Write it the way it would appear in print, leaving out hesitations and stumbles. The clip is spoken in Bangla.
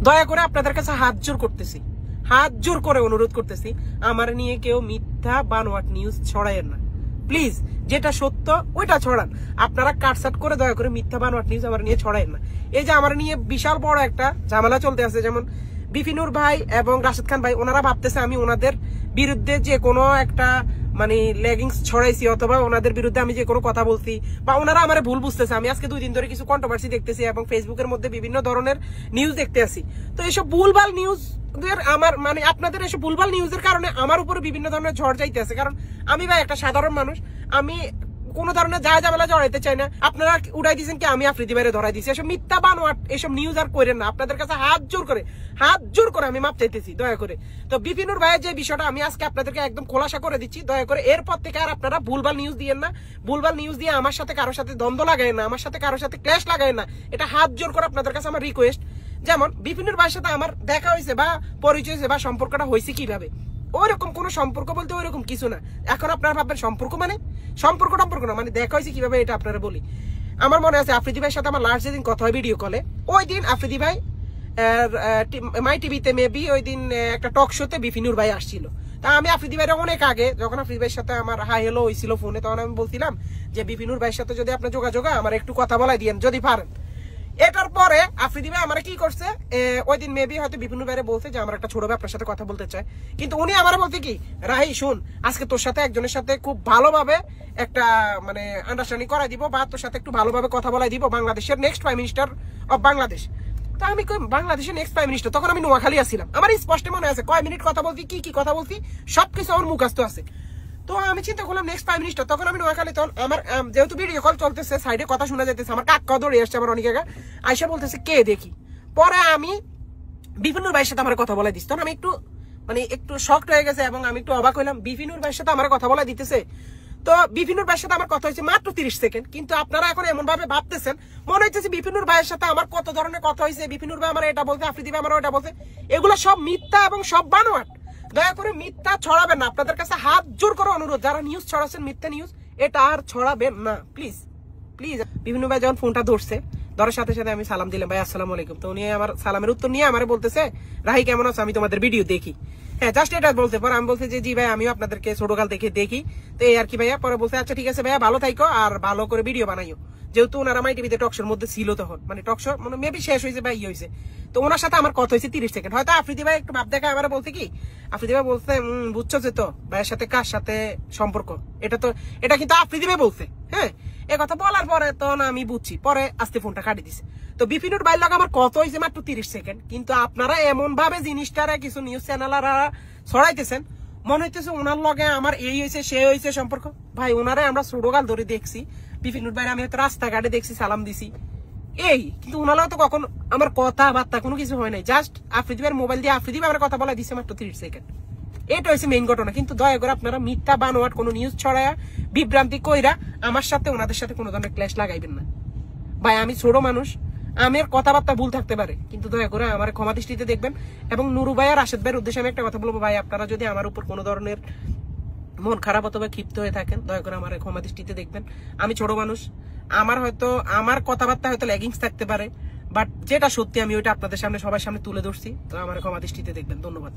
দয়া করে আপনাদের কাছে হাত জোর করে অনুরোধ করতেছি, আমার নিয়ে কেউ মিথ্যা বানোয়াট নিউজ ছড়ায়েন না প্লিজ। যেটা সত্য ওইটা ছড়ান, আপনারা কাটসাট করে দয়া করে মিথ্যা বানোয়াট নিউজ আমার নিয়ে ছড়ায়েন না। এই যে আমার নিয়ে বিশাল বড় একটা ঝামেলা চলতে আছে, যেমন বিপিনুর ভাই এবং রাশেদ খান ভাই, ওনারা ভাবতেছে আমি ওনাদের বিরুদ্ধে যে কোনো একটা মানে লেগিংস ছড়াইছি, অথবা ওনাদের বিরুদ্ধে আমি যে কোনো কথা বলছি, বা ওনারা আমার ভুল বুঝতেছে। আমি আজকে 2 দিন ধরে কিছু কন্ট্রোভার্সি দেখতেছি এবং ফেসবুকের মধ্যে বিভিন্ন ধরনের নিউজ দেখতে আসি। তো এইসব ভুলভাল নিউজ আমার মানে আপনাদের এসব ভুলভাল নিউজের কারণে আমার উপরে বিভিন্ন ধরনের ঝড় যাইতে আছে। কারণ আমি ভাই একটা সাধারণ মানুষ, আমি কোন ধরনের ঝামেলা জড়াইতে চাই না। আপনারা উড়াই দিচ্ছেন কি আমি আফ্রিদি ভাইরে ধরাই দিচ্ছি। এসব মিথ্যা বানোয়াট এসব নিউজ আর করেন না। আপনাদের কাছে হাত জোর করে আমি মাপ চাইতেছি দয়া করে। তো বিপিনুর ভাইয়ের যে বিষয়টা আমি আজকে আপনাদেরকে একদম খোলাসা করে দিচ্ছি, দয়া করে এরপর থেকে আর আপনারা ভুলভাল নিউজ দিয়েন না। ভুলভাল নিউজ দিয়ে আমার সাথে কারোর সাথে দ্বন্দ্ব লাগায় না, আমার সাথে কারোর সাথে ক্ল্যাশ লাগায় না। এটা হাত জোর করে আপনাদের কাছে আমার রিকোয়েস্ট। যেমন বিপিনুর ভাইয়ের সাথে আমার দেখা হয়েছে বা পরিচয় হয়েছে বা সম্পর্কটা হয়েছে কিভাবে, ওইরকম কোন সম্পর্ক বলতে ওইরকম কিছু না। এখন আপনারা ভাববেন সম্পর্ক মানে সম্পর্ক না, মানে দেখা হয়েছে কিভাবে এটা আপনারা বলি। আমার মনে আছে আফ্রিদি ভাইয়ের সাথে আমার লাস্ট যেদিন কথা হয় ভিডিও কলে, ওই দিন আফ্রিদি ভাই মাই টিভিতে মেবি ওই দিন একটা টক শোতে বিপিনুর ভাই আসছিল। তা আমি আফ্রিদি ভাইয়ের অনেক আগে যখন আফ্রিদি ভাইয়ের সাথে আমার হাই হ্যালো হয়েছিল ফোনে, তখন আমি বলছিলাম যে বিপিনুর ভাইয়ের সাথে যদি আপনার যোগাযোগ আমার একটু কথা বলাই দিয়েন যদি পারেন। এটার পরে আফ্রিদি ভাই আমার কি করছে, ওই দিন মেবি হয়তো বিপিনুর ভাইরে বলছে যে আমার একটা ছোট ভাই আপনার সাথে কথা বলতে চায়, কিন্তু উনি আমার বলতে কি রাহি শুন, আজকে তোর সাথে একজনের সাথে খুব ভালোভাবে একটা মানে আন্ডারস্ট্যান্ডিং করাই দিব, বা তোর সাথে একটু ভালোভাবে কথা বলাই দিব, বাংলাদেশের next prime minister of Bangladesh. তা আমি বাংলাদেশের নেক্সট প্রাইম মিনিস্টার, তখন আমি নোয়াখালী আসছিলাম। আমার স্পষ্ট মনে আছে কয় মিনিট কথা বলছি, কি কথা বলছি সবকিছু আমার মুখস্থ আছে। তো আমি চিন্তা করলাম নেক্সট প্রাইম মিনিস্টার, তখন আমি নোয়াখালী, তখন আমার যেহেতু ভিডিও কল চলতেছে সাইডে কথা শোনা যাইতেছে, আমার কাকা দৌড়ে আসছে আমার অনেক জায়গা আইসা বলতেছে কে দেখি। পরে আমি বিপিনুর ভাইয়ের সাথে আমার কথা বলাই দিচ্ছি, তখন আমি একটু শকড হয়ে গেছে এবং আমি একটু অবাক হইলাম, বিপিনুর ভাইয়ের সাথে আমার কথা বলাই দিতেছে। তো বিপিনুর ভাইয়ের সাথে আমার কথা হয়েছে মাত্র 30 সেকেন্ড, কিন্তু আপনারা এখন এমন ভাবে ভাবতেছেন মনে হচ্ছে বিপিনুর ভাইয়ের সাথে আমার কত ধরনের কথা হয়েছে, বিপিনুর ভাই আমার এটা বলতে, আফ্রিদি ভাই আমার ওটা বলতে। এগুলো সব মিথ্যা এবং সব বানোয়াট। দয়া করে মিথ্যা ছড়াবেন না, আপনাদের কাছে হাত জোর করে অনুরোধ, যারা নিউজ ছড়াচ্ছেন মিথ্যা নিউজ, এটা আর ছড়াবেন না প্লিজ প্লিজ। বিপিনুর ভাই যখন ফোনটা ধরার সাথে সাথে আমি সালাম দিলাম, ভাই আসসালামু আলাইকুম। তো উনি আমার সালামের উত্তর নিয়ে আমার বলতেছে রাহি কেমন আছো, আমি তোমাদের ভিডিও দেখি। হ্যাঁ জাস্ট এটা বলতে, পরে আমি বলছি যে জি ভাই আমিও আপনাদেরকে ছোটকাল থেকে দেখি, তো এই আর কি ভাইয়া। পরে বলছে আচ্ছা ঠিক আছে ভাইয়া ভালো থাইকো আর ভালো করে ভিডিও বানাইও। যেহেতু ওনারা মাই টিভিতে টকশোর মধ্যে ছিল তখন, মানে টকশো মানে মেবি শেষ হয়েছে বা ইয়ে হয়েছে, তো ওনার সাথে আমার কথা হয়েছে 30 সেকেন্ড। হয়তো আফ্রিদি ভাই একটু ভাব দেখায় আমার বলতে কি, আফ্রিদি ভাই বলছে বুঝছো যে তো ভাইয়ের সাথে কার সাথে সম্পর্ক, এটা কিন্তু আফ্রিদি ভাই বলছে। হ্যাঁ এ কথা বলার পরে তখন আমি বুঝছি, পরে আস্তে ফোনটা কাটি দিছে। তো বিপিনুর ভাইয়ের লগে আমার কথা হয়েছে মাত্র 30 সেকেন্ড, কিন্তু আপনারা এমন ভাবে জিনিসটারে কিছু নিউজ চ্যানেলারা ছড়াইতেছেন মনে হইতেছে ওনার লগে আমার এই হয়েছে সে হয়েছে সম্পর্ক। ভাই ওনারে আমরা ছোটকাল ধরে দেখছি, বিপিনুর ভাই আমি হয়তো রাস্তাঘাটে দেখছি সালাম দিছি এই, কিন্তু ওনারাও তো কখন আমার কথাবার্তা কোনো কিছু হয় নাই। জাস্ট আফ্রিদি ভাইয়ের মোবাইল দিয়ে আফ্রিদি ভাই আমার কথা বলা দিছে মাত্র 30 সেকেন্ড। এটা হচ্ছে মেইন ঘটনা। কিন্তু দয়া করে আপনারা মিথ্যা বানোয়াট কোনো নিউজ ছড়ায়া বিভ্রান্তি কইরা আমার সাথে ওনাদের সাথে কোনো ধরনের ক্ল্যাশ লাগাইবেন না। ভাই আমি ছোট মানুষ, আমার কথাবার্তা ভুল থাকতে পারে, কিন্তু দয়া করে আমার ক্ষমা দৃষ্টিতে দেখবেন। এবং নুরু ভাই আর রাশেদ ভাইয়ের উদ্দেশ্যে আমি একটা কথা বলবো, ভাই আপনারা যদি আমার উপর কোনো ধরনের মন খারাপ অথবা ক্ষিপ্ত হয়ে থাকেন দয়া করে আমার ক্ষমা দৃষ্টিতে দেখবেন। আমি ছোট মানুষ, আমার কথাবার্তা হয়তো ল্যাগিংস থাকতে পারে, বাট যেটা সত্যি আমি ওইটা আপনাদের সামনে সবার সামনে তুলে ধরছি, তো আমার ক্ষমা দৃষ্টিতে দেখবেন। ধন্যবাদ।